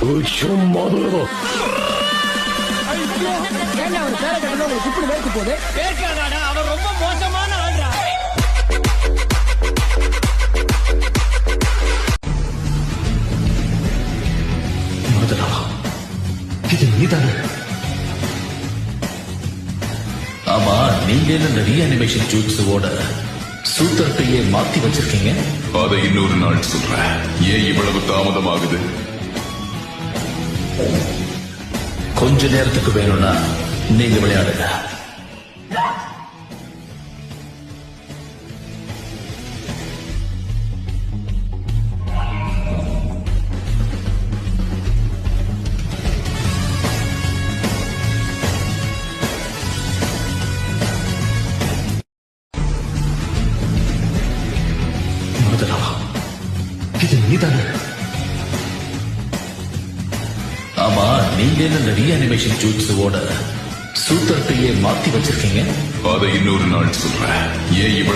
சும்மா ஏன்டா ஒரு பேரை கட்டணும் உங்களுக்கு இப்படி வேர்க்கு போகுது? கேட்காதாடா, அவன் ரொம்ப மோசமான ஆள்டா. மதுரா, இது நீதானே? ஆமா, நீங்க இந்த ரீஅனிமேஷன் ஜூட்ஸோட சூத்திரத்தையே மாத்தி வச்சிருக்கீங்க. அதை இன்னொரு நாள் சொல்றேன். ஏன் இவ்வளவு தாமதமாகுது? கொஞ்ச நேரத்துக்கு வேணும்னா நீங்க விளையாடுங்க. மதுரா, இது நீதானே? ஆமா, நீங்க இந்த ரீஅனிமேஷன் ஜூட்ஸோட சூத்திரத்தையே மாத்தி வச்சிருக்கீங்க. அதை இன்னொரு நாள் சொல்றேன். ஏன் இவ்வளவு